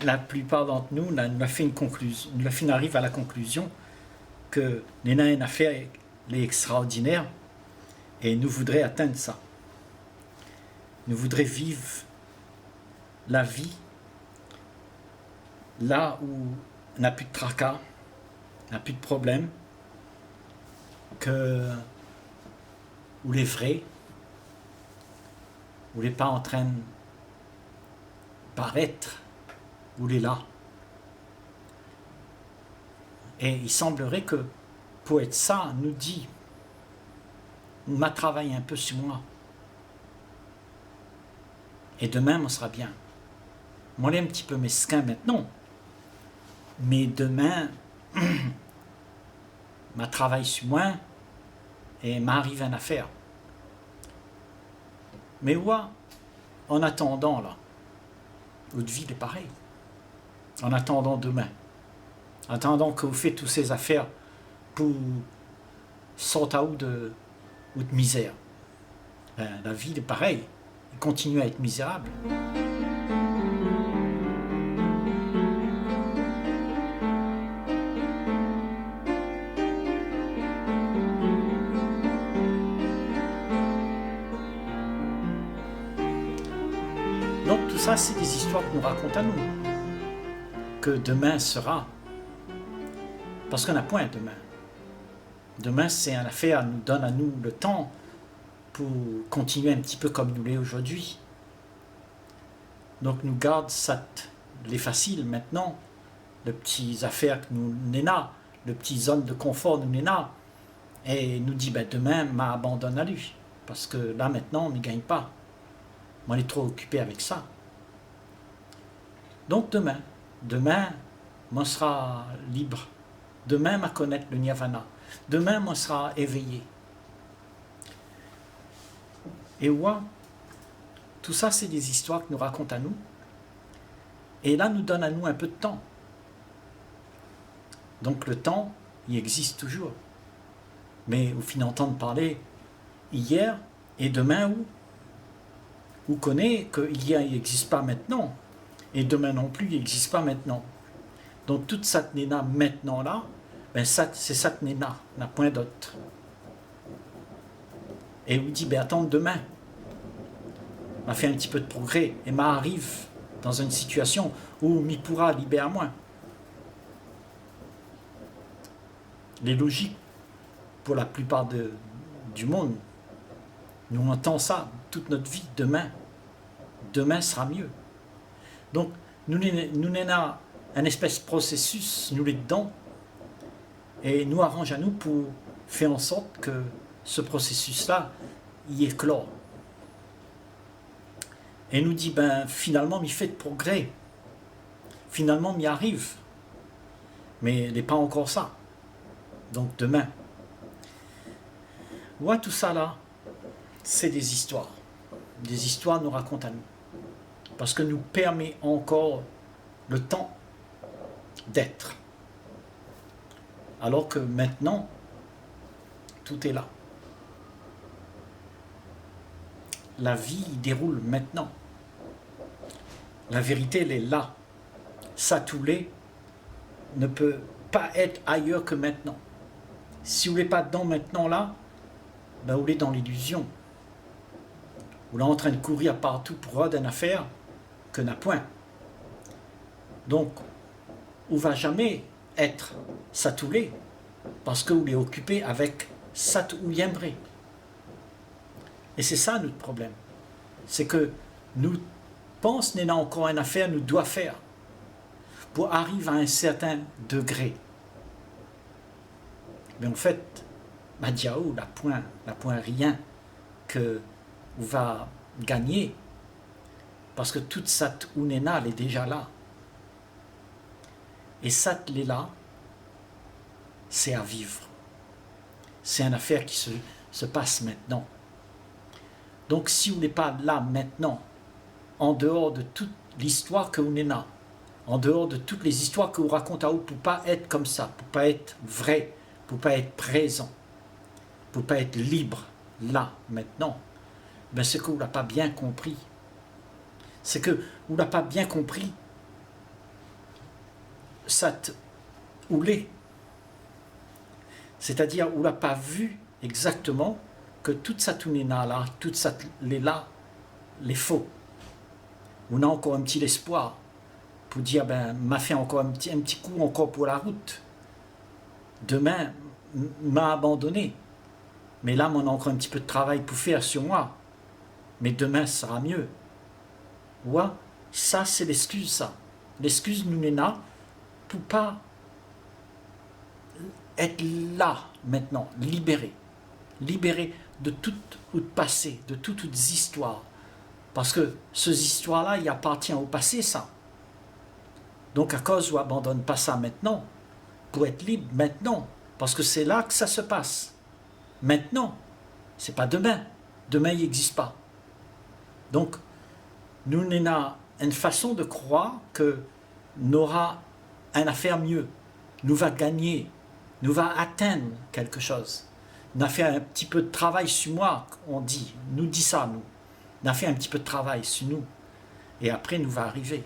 La plupart d'entre nous, nous a fait une conclusion, nous a fait arrive à la conclusion que nous avons une affaire extraordinaire et nous voudrions atteindre ça. Nous voudrions vivre la vie là où on n'a plus de tracas, on n'a plus de problèmes, où les vrais, où les pas en train de paraître, où les là. Et il semblerait que pour être ça, nous dit, m'a travaillé un peu sur moi. Et demain, on sera bien. Moi, je suis un petit peu mesquin maintenant. Mais demain, m'a travaillé sur moi et m'arrive une affaire. Mais ouais, en attendant là, votre vie est pareille. En attendant demain. En attendant que vous faites toutes ces affaires pour sortir de misère. Ben, la vie est pareille. Il continue à être misérable. Donc tout ça, c'est des histoires qu'on raconte à nous. Que demain sera. Parce qu'on n'a point demain. Demain, c'est une affaire, nous donne à nous le temps pour continuer un petit peu comme nous l'est aujourd'hui. Donc nous garde ça, les faciles maintenant, les petites affaires que nous n'éna, les petites zones de confort nous n'éna, et nous dit ben demain m'abandonne à lui, parce que là maintenant on ne gagne pas. Moi on est trop occupé avec ça. Donc demain, moi sera libre. Demain m'a connaître le nirvana. Demain moi sera éveillé. Et ouais, tout ça c'est des histoires que nous racontent à nous. Et là nous donne à nous un peu de temps. Donc le temps, il existe toujours. Mais au fin d'entendre parler hier et demain où connaît qu'hier il n'existe pas maintenant. Et demain non plus, il n'existe pas maintenant. Donc toute cette néna maintenant là, ben c'est cette néna, n'a point d'autre. Et vous dit, ben attends demain. M'a fait un petit peu de progrès et m'arrive dans une situation où m'y pourra libérer moi. Les logiques, pour la plupart du monde, nous entendons ça toute notre vie, demain sera mieux. Donc, nous n'avons un espèce de processus, nous les dedans, et nous arrange à nous pour faire en sorte que ce processus-là y éclore. Et nous dit, ben finalement, m'y fait de progrès. Finalement, m'y arrive. Mais il n'est pas encore ça. Donc demain. Ouais, tout ça là, c'est des histoires. Des histoires nous racontent à nous. Parce que nous permet encore le temps d'être. Alors que maintenant, tout est là. La vie déroule maintenant. La vérité, elle est là. Ça, tout l'est, ne peut pas être ailleurs que maintenant. Si vous n'êtes pas dedans maintenant là, ben vous êtes dans l'illusion. Vous êtes en train de courir partout pour avoir une affaire que n'a point. Donc, on ne va jamais être ça tout l'est, parce que vous êtes occupé avec ça tout l'aimerait. Et c'est ça notre problème. C'est que nous pensons qu'il y a encore une affaire nous doit faire pour arriver à un certain degré. Mais en fait, Madiao n'a point rien que vous va gagner. Parce que toute cette Unena, elle est déjà là. Et cette là, c'est à vivre. C'est une affaire qui se passe maintenant. Donc si vous n'êtes pas là maintenant, en dehors de toute l'histoire que vous n'êtes, en dehors de toutes les histoires que vous racontez à vous, pour ne pas être comme ça, pour ne pas être vrai, pour ne pas être présent, pour ne pas être libre là, maintenant, ben c'est que vous n'avez pas bien compris. c'est que on n'a pas bien compris Sat ou les. C'est-à-dire, on n'a pas vu exactement que toute cette là, toute cette là, les faux. On a encore un petit espoir pour dire, ben, m'a fait encore un petit coup encore pour la route. Demain, m'a abandonné. Mais là, on a encore un petit peu de travail pour faire sur moi. Mais demain, ça sera mieux. Ouais, ça, c'est l'excuse, ça. L'excuse, nous, est là pour pas être là, maintenant, libéré. Libéré de tout le passé, de toutes les histoires. Parce que ces histoires-là, il appartient au passé, ça. Donc, à cause où on abandonne pas ça maintenant, pour être libre maintenant, parce que c'est là que ça se passe. Maintenant, c'est pas demain. Demain, il n'existe pas. Donc, nous avons une façon de croire que nous aura une affaire mieux, nous va gagner, nous va atteindre quelque chose. On a fait un petit peu de travail sur moi, on dit, nous dit ça, nous. On a fait un petit peu de travail sur nous, et après nous va arriver.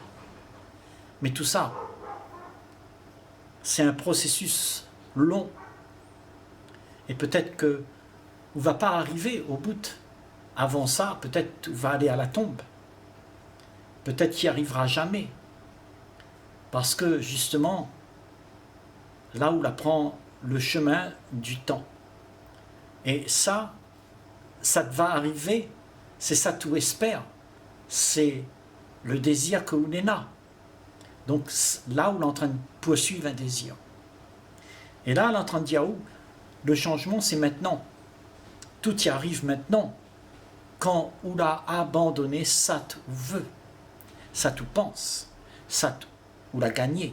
Mais tout ça, c'est un processus long, et peut-être que on ne va pas arriver au bout. Avant ça, peut-être on va aller à la tombe. Peut-être qu'il n'y arrivera jamais. Parce que justement, là où on prend le chemin du temps. Et ça va arriver, c'est ça tout espère. C'est le désir que l'on est là. Donc là où on est en train de poursuivre un désir. Et là, on est en train de dire, le changement c'est maintenant. Tout y arrive maintenant. Quand on a abandonné ça tout veut, ça tout pense, ça tout ou l'a gagné,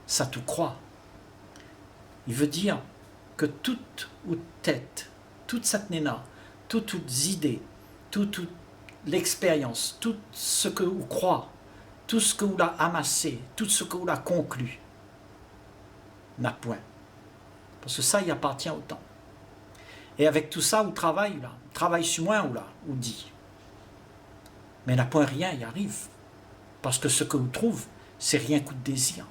ça tout croit. Il veut dire que toute ou tête, toute cette néna, toutes les idées, toute l'expérience, tout ce que vous croit, tout ce que vous l'a amassé, tout ce que vous l'a conclu, n'a point. Parce que ça, il appartient au temps. Et avec tout ça, vous travaillez là, travaille sur moi ou là, ou dit. Mais n'a point rien, il arrive. Parce que ce que vous trouvez, c'est rien que de désir.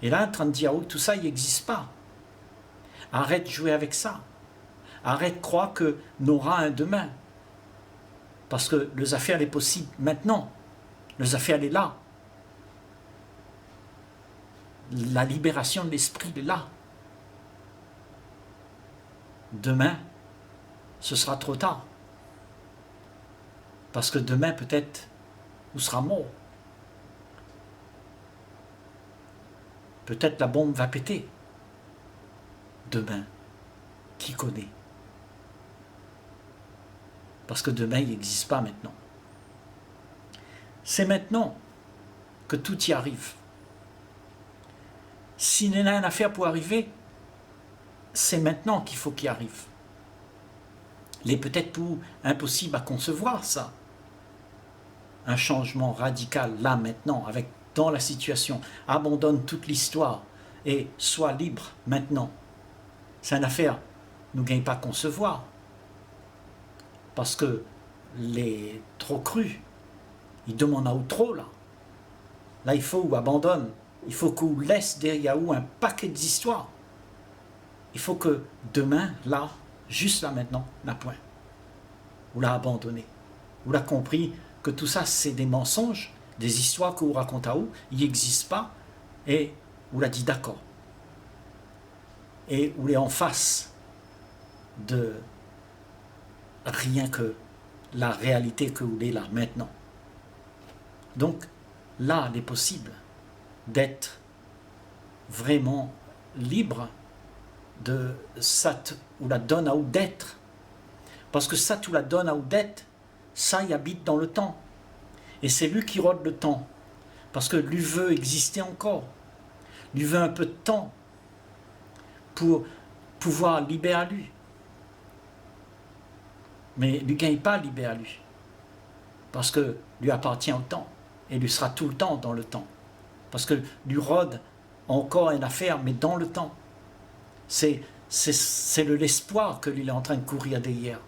Et là, en train de dire, tout ça, il n'existe pas. Arrête de jouer avec ça. Arrête de croire que nous aura un demain. Parce que les affaires, elle est possible maintenant. Les affaires, elle est là. La libération de l'esprit est là. Demain, ce sera trop tard. Parce que demain, peut-être, on sera mort. Peut-être la bombe va péter. Demain, qui connaît? Parce que demain, il n'existe pas maintenant. C'est maintenant que tout y arrive. S'il y en a une affaire pour arriver, c'est maintenant qu'il faut qu'il arrive. Il est peut-être pour impossible à concevoir ça. Un changement radical, là, maintenant, dans la situation. Abandonne toute l'histoire et sois libre maintenant. C'est une affaire, nous ne gagnons pas à concevoir. Parce que les trop crus, ils demandent à ou trop, là. Là, il faut ou abandonne. Il faut qu'on laisse derrière vous un paquet d'histoires. Il faut que demain, là, juste là maintenant, n'a point. Vous l'a abandonné. Vous l'a compris que tout ça, c'est des mensonges, des histoires que vous racontez à vous, il n'existe pas, et vous l'a dit d'accord. Et vous l'êtes en face de rien que la réalité que vous l'êtes là, maintenant. Donc, là, il est possible d'être vraiment libre de ça ou la donne à ou d'être. Parce que ça ou la donne à ou d'être, ça il habite dans le temps. Et c'est lui qui rôde le temps. Parce que lui veut exister encore. Lui veut un peu de temps pour pouvoir libérer lui. Mais lui ne gagne pas libérer lui. Parce que lui appartient au temps. Et lui sera tout le temps dans le temps. Parce que lui rôde encore une affaire, mais dans le temps. C'est l'espoir que lui est en train de courir derrière.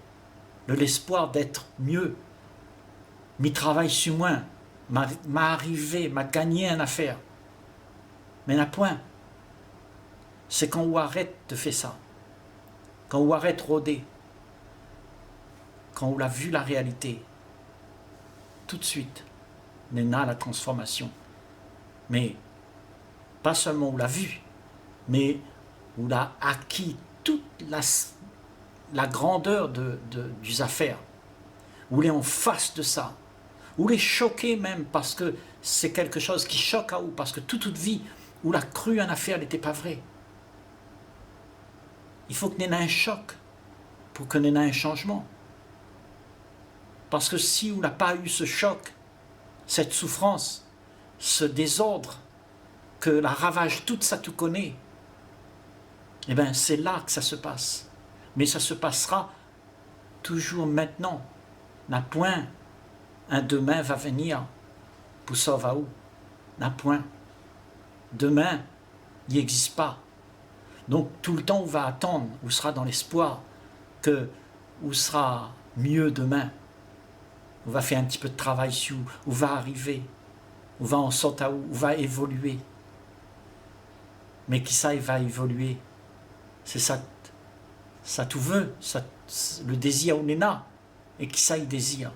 L'espoir d'être mieux mi travaille sur moi, m'a arrivé, m'a gagné une affaire. Mais n'a point. C'est quand on arrête de faire ça, quand on arrête de rôder, quand on a vu la réalité, tout de suite, on a la transformation. Mais pas seulement on l'a vu, mais on a acquis toute la grandeur des affaires. On est en face de ça. On est choqué même parce que c'est quelque chose qui choque à vous, parce que toute vie, on l'a cru en affaire n'était pas vrai. Il faut qu'il y ait un choc pour qu'il y ait un changement. Parce que si on n'a pas eu ce choc, cette souffrance, ce désordre, que la ravage toute ça tout connaît, eh bien c'est là que ça se passe. Mais ça se passera toujours maintenant. N'a point un demain va venir pour sauver où. N'a point. Demain, il n'existe pas. Donc tout le temps on va attendre, on sera dans l'espoir que on sera mieux demain. On va faire un petit peu de travail sur où, on va arriver, on va en sortir où, on va évoluer. Mais qui ça, il va évoluer. C'est ça tout veut, ça, le désir on est là. Et qui ça il désire?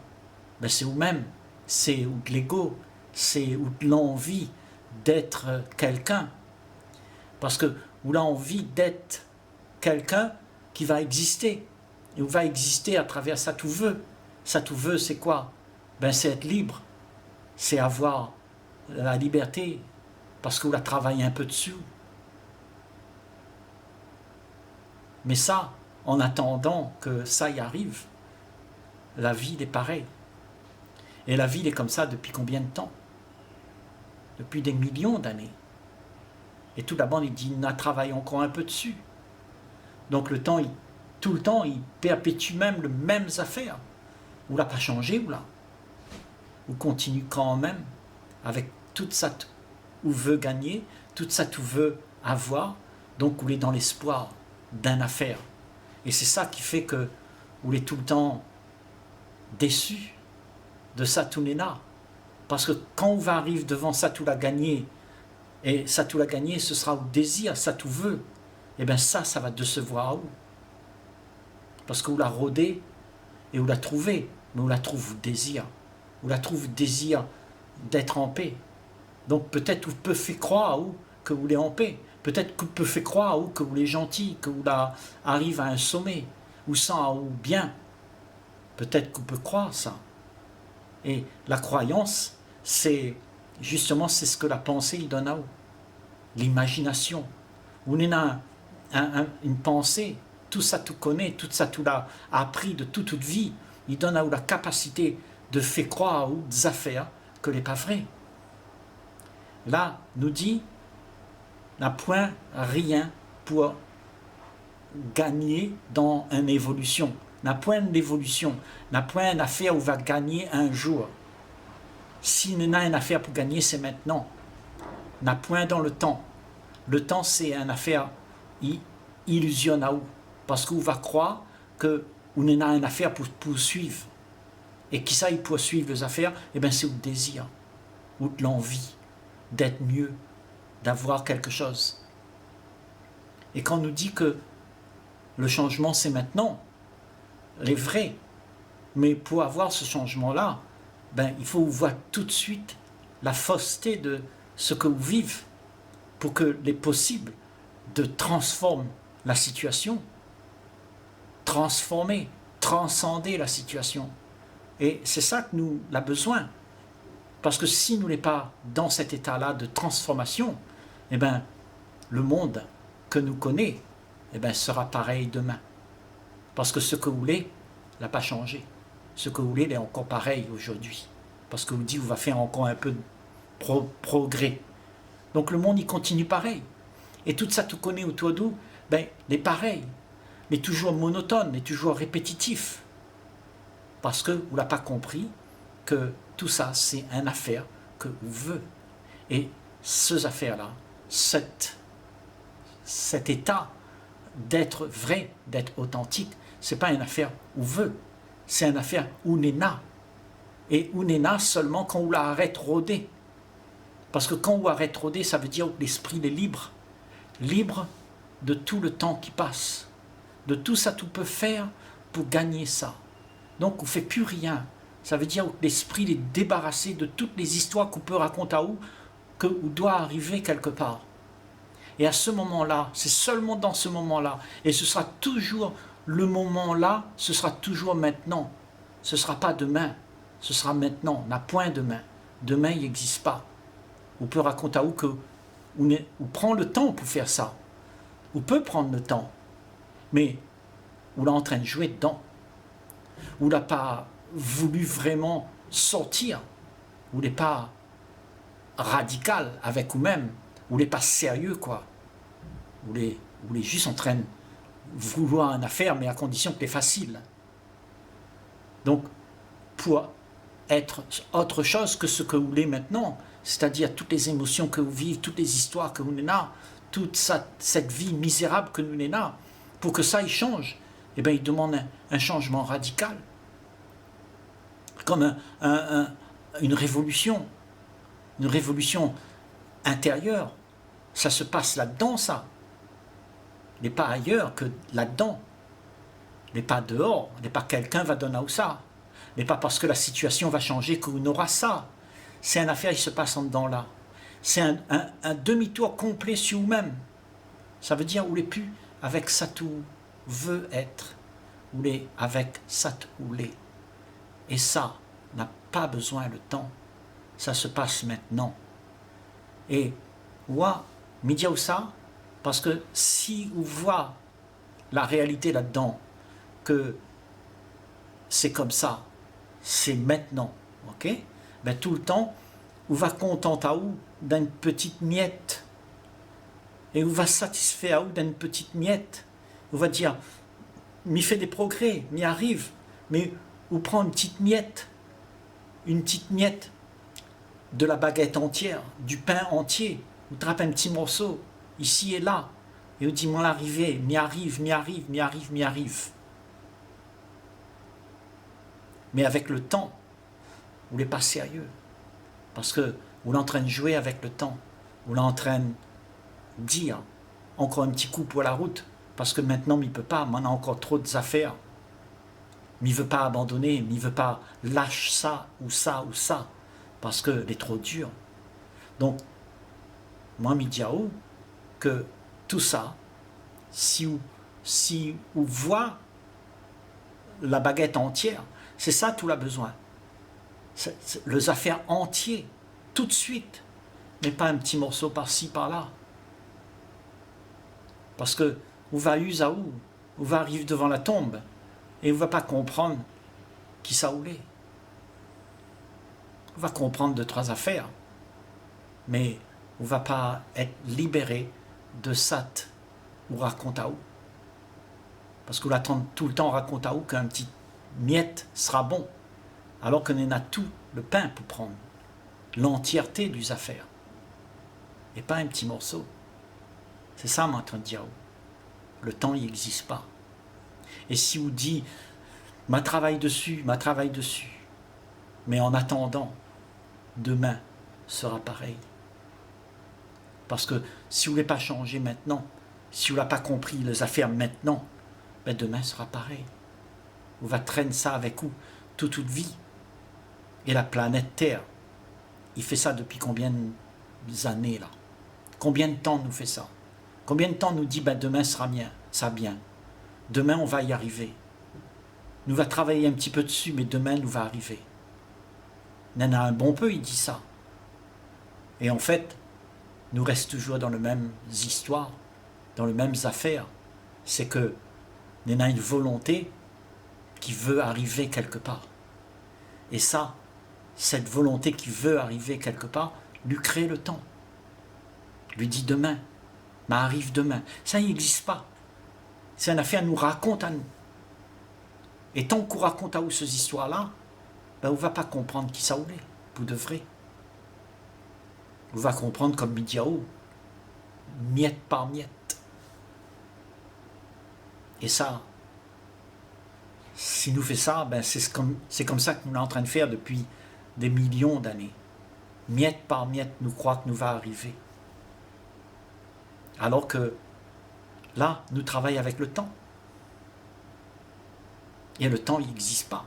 Ben c'est vous-même, c'est ou de l'ego, c'est ou de l'envie d'être quelqu'un. Parce que vous avez envie d'être quelqu'un qui va exister. Et on va exister à travers ça tout veut. Ça tout veut, c'est quoi? Ben c'est être libre. C'est avoir la liberté. Parce qu'on a travaillé un peu dessus. Mais ça, en attendant que ça y arrive, la vie est pareille. Et la vie est comme ça depuis combien de temps? Depuis des millions d'années. Et tout d'abord, il dit, on a travaillé encore un peu dessus. Donc le temps, tout le temps, il perpétue même les mêmes affaires. Ou l'a pas changé, ou là. Ou continue quand même avec toute ça où veut gagner, toute ça tout veut avoir. Donc on est dans l'espoir d'une affaire. Et c'est ça qui fait que on est tout le temps déçu de ça tout n'est là. Parce que quand on va arriver devant ça tout l'a gagné, et ça tout l'a gagné, ce sera au désir, ça tout veut, et bien ça va décevoir à où? Parce qu'on l'a rodé et on l'a trouvé, mais on la trouve au désir. On la trouve au désir d'être en paix. Donc peut-être vous peut faire croire à où que vous êtes en paix. Peut-être que vous peut faire croire à où que vous êtes gentil, que vous arrivez à un sommet, ou sans ou bien. Peut-être qu'on peut croire ça. Et la croyance, c'est justement c'est ce que la pensée il donne à vous. L'imagination. On a une pensée, tout ça tout connaît, tout ça tout l'a appris de toute vie. Il donne à vous la capacité de faire croire à vous des affaires que n'est pas vrai. Là, nous dit, n'a point rien pour gagner dans une évolution. N'a point d'évolution, n'a point une affaire où va gagner un jour. Si on a une affaire pour gagner, c'est maintenant. N'a point dans le temps. Le temps, c'est une affaire illusionne à vous. Parce qu'on va croire qu'on a une affaire pour poursuivre. Et qui ça, il poursuivre les affaires? Eh bien, c'est au désir, ou de l'envie d'être mieux, d'avoir quelque chose. Et quand on nous dit que le changement, c'est maintenant, c'est vrai. Mais pour avoir ce changement-là, ben, il faut voir tout de suite la fausseté de ce que vous vivez pour que les possibles de transformer la situation, transformer, transcender la situation. Et c'est ça que nous avons besoin. Parce que si nous n'sommes pas dans cet état-là de transformation, eh ben, le monde que nous connaissons eh ben, sera pareil demain. Parce que ce que vous voulez n'a pas changé. Ce que vous voulez est encore pareil aujourd'hui. Parce que vous dites, vous va faire encore un peu de progrès. Donc le monde, il continue pareil. Et tout ça, tout connaît autour de vous, ben, il est pareil. Mais toujours monotone, mais toujours répétitif. Parce que vous n'avez pas compris que tout ça, c'est une affaire que vous voulez. Et ces affaires-là, cet état d'être vrai, d'être authentique, ce n'est pas une affaire où veut, c'est une affaire où on est là. Et on est là seulement quand on l'arrête rôder. Parce que quand on arrête rôder, ça veut dire que l'esprit est libre. Libre de tout le temps qui passe. De tout ça, tout peut faire pour gagner ça. Donc on ne fait plus rien. Ça veut dire que l'esprit est débarrassé de toutes les histoires qu'on peut raconter à où, que où doit arriver quelque part. Et à ce moment-là, c'est seulement dans ce moment-là, et ce sera toujours le moment-là, ce sera toujours maintenant. Ce ne sera pas demain, ce sera maintenant. On n'a point demain. Demain, il n'existe pas. On peut raconter à où que on prend le temps pour faire ça. On peut prendre le temps, mais on est en train de jouer dedans. On n'a pas voulu vraiment sortir. On n'est pas radical avec nous-mêmes. On n'est pas sérieux, quoi. On est juste en train de vouloir une affaire, mais à condition que c'est facile. Donc, pour être autre chose que ce que vous voulez maintenant, c'est-à-dire toutes les émotions que vous vivez, toutes les histoires que vous n'avez là, toute cette vie misérable que nous n'avons là, pour que ça il change, eh bien, il demande un changement radical, comme une révolution intérieure. Ça se passe là-dedans, ça. Il n'est pas ailleurs que là-dedans. Il n'est pas dehors, il n'est pas quelqu'un va donner où ça. Il n'est pas parce que la situation va changer qu'on aura ça. C'est une affaire qui se passe en dedans là. C'est un demi-tour complet sur vous-même. Ça veut dire où n'est plus avec ça tout veut être, où est avec ça tout l'est. Et ça n'a pas besoin de temps. Ça se passe maintenant. Et moi, média ou ça, parce que si on voit la réalité là-dedans, que c'est comme ça, c'est maintenant, ok? Ben, tout le temps, on va content à où d'une petite miette, et on va satisfait à où d'une petite miette. On va dire, m'y fait des progrès, m'y arrive, mais on prend une petite miette de la baguette entière, du pain entier, on trappe un petit morceau, ici et là, et on dit, m'en arrivé, m'y arrive. Mais avec le temps, vous n'êtes pas sérieux. Parce que vous êtes en train de jouer avec le temps. Vous êtes en train de dire, encore un petit coup pour la route, parce que maintenant, il ne peut pas, maintenant encore trop d'affaires. Il ne veut pas abandonner, il ne veut pas lâcher ça, parce que c'est trop dur. Donc, moi, je dis que tout ça, si vous voyez la baguette entière, c'est ça tout a besoin. C'est les affaires entières, tout de suite, mais pas un petit morceau par-ci, par-là. Parce que vous va user à où, vous va arriver devant la tombe, et vous ne va pas comprendre qui ça voulait. Vous va comprendre deux, trois affaires, mais vous ne va pas être libéré de ça ou raconte à où. Parce que vous l'attendez tout le temps raconte à où qu'un petit miette sera bon, alors qu'on a tout le pain pour prendre, l'entièreté des affaires, et pas un petit morceau. C'est ça, moi, en train de dire. Le temps, il n'existe pas. Et si vous dites, ma travaille dessus, mais en attendant, demain sera pareil. Parce que si vous ne voulez pas changer maintenant, si vous n'avez pas compris les affaires maintenant, ben demain sera pareil. Vous va traîner ça avec vous toute vie. Et la planète Terre, il fait ça depuis combien d'années là? Combien de temps nous fait ça? Combien de temps nous dit ben demain sera bien, ça bien. Demain on va y arriver. Nous va travailler un petit peu dessus, mais demain nous va arriver. Il y en a un bon peu, il dit ça. Et en fait, nous restons toujours dans les mêmes histoires, dans les mêmes affaires. C'est que il y en a une volonté qui veut arriver quelque part. Et ça, cette volonté qui veut arriver quelque part, lui crée le temps. Lui dit demain, mais arrive demain. Ça n'existe pas. C'est une affaire, nous raconte à nous. Et tant qu'on raconte à vous ces histoires-là, ben on ne va pas comprendre qui ça voulait, pour de vrai. On va comprendre comme Midiao, miette par miette. Et ça si nous fait ça, ben c'est comme ça que nous sommes en train de faire depuis des millions d'années. Miette par miette, nous croyons que nous va arriver. Alors que là, nous travaillons avec le temps. Et le temps, il n'existe pas.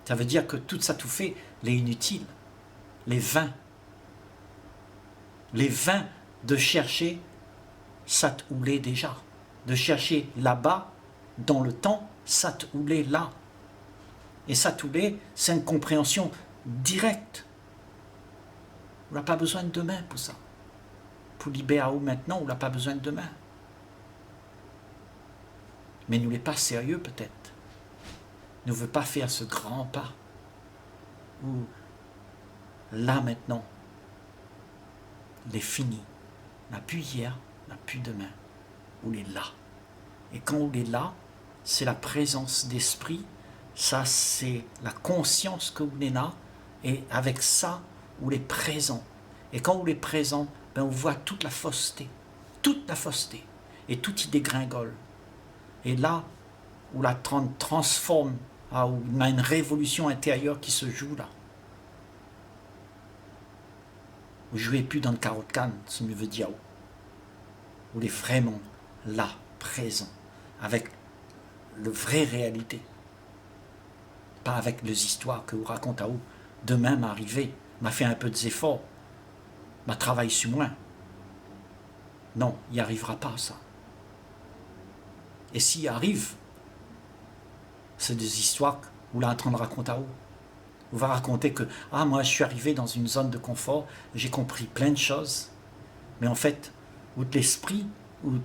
Ça veut dire que tout ça tout fait, les inutiles, les vains de chercher ça ou l'est déjà, de chercher là-bas, dans le temps, ça ou l'est là. Et ça ou l'est, c'est une compréhension directe. On n'a pas besoin de demain pour ça. Pour libérer maintenant, on n'a pas besoin de demain. Mais nous n'est pas sérieux peut-être. Ne veut pas faire ce grand pas où là maintenant, il est fini. On n'a plus hier, on n'a plus demain. On est là. Et quand on est là, c'est la présence d'esprit, ça c'est la conscience que vous êtes là, et avec ça, on est présent. Et quand on est présent, ben on voit toute la fausseté, et tout y dégringole. Et là, où la transforme, où il y a une révolution intérieure qui se joue là. Vous ne jouez plus dans le carotte-canne, ce que veut dire. Vous êtes vraiment là, présent, avec la vraie réalité. Pas avec les histoires que vous racontez à vous. Demain m'arriver, m'a fait un peu d'efforts, m'a travaillé sur moi. Non, il n'y arrivera pas ça. Et s'il arrive, c'est des histoires que vous l'êtes en train de raconter à vous. Vous va raconter que moi je suis arrivé dans une zone de confort, j'ai compris plein de choses, mais en fait, ou de l'esprit, ou de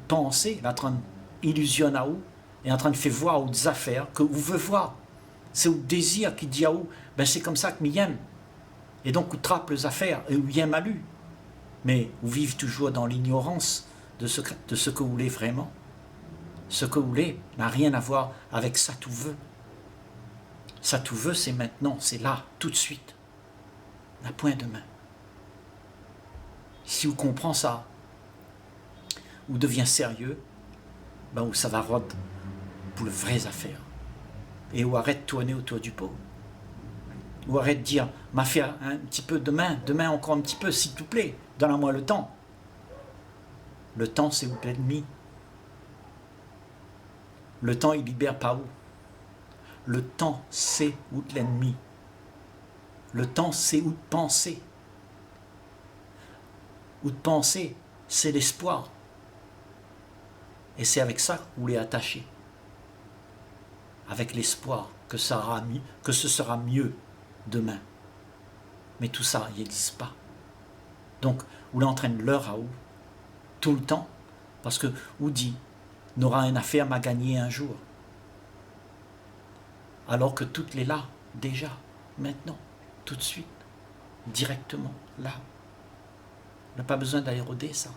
penser, il est en train d'illusionner à vous, et en train de faire voir aux des affaires que vous voulez voir. C'est le désir qui dit à vous, ben c'est comme ça que m'y aime. Et donc vous trappez les affaires, et vous y aime à lui. Mais vous vivez toujours dans l'ignorance de ce que vous voulez vraiment. Ce que vous voulez n'a rien à voir avec ça tout veut. Ça tout veut, c'est maintenant, c'est là, tout de suite. La point demain. Si vous comprenez ça, vous devenez sérieux, ben ça va rôder pour les vraies affaires. Et vous arrêtez de tourner autour du pot. Ou arrête de dire, m'a fait un petit peu demain encore un petit peu, s'il te plaît, donne-moi le temps. Le temps, c'est votre ennemi. Le temps, il libère pas où. Le temps, c'est votre l'ennemi. Le temps, c'est où de penser. Où de penser, c'est l'espoir. Et c'est avec ça que vous les attachez. Avec l'espoir que ce sera mieux demain. Mais tout ça, il n'existe pas. Donc, vous l'entraînez l'heure à où tout le temps, parce que vous dit, n'aura une affaire à gagner un jour. Alors que tout est là, déjà, maintenant, tout de suite, directement, là. On n'a pas besoin d'aller rôder ça.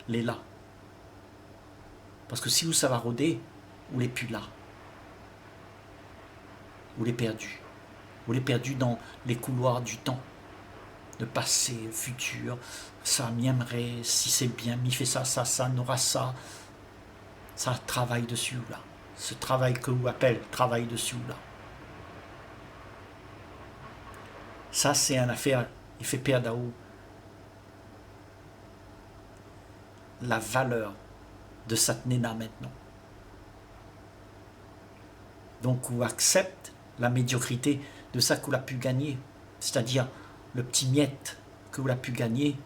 Il est là. Parce que si vous savez rôder, vous n'êtes plus là. Vous l'êtes perdu. Vous l'êtes perdu dans les couloirs du temps. Le passé, le futur, ça m'aimerait, si c'est bien, m'y fait ça, ça, n'aura ça. Ça travaille dessus là. Ce travail que vous appelez travail dessus là. Ça, c'est une affaire, il fait perdre à vous la valeur de cette nena maintenant. Donc, vous acceptez la médiocrité de ça que vous avez pu gagner, c'est-à-dire le petit miette que vous avez pu gagner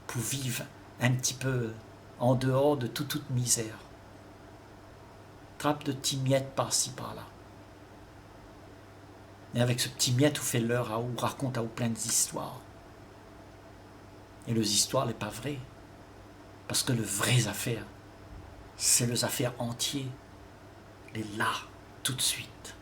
pour vivre un petit peu en dehors de toute misère. Trappe de petits miettes par-ci, par-là. Et avec ce petit miette, vous faites l'heure à vous, raconte à vous plein d'histoires. Et les histoires n'est pas vraies. Parce que les vraies affaires, c'est les affaires entières. Les là, tout de suite.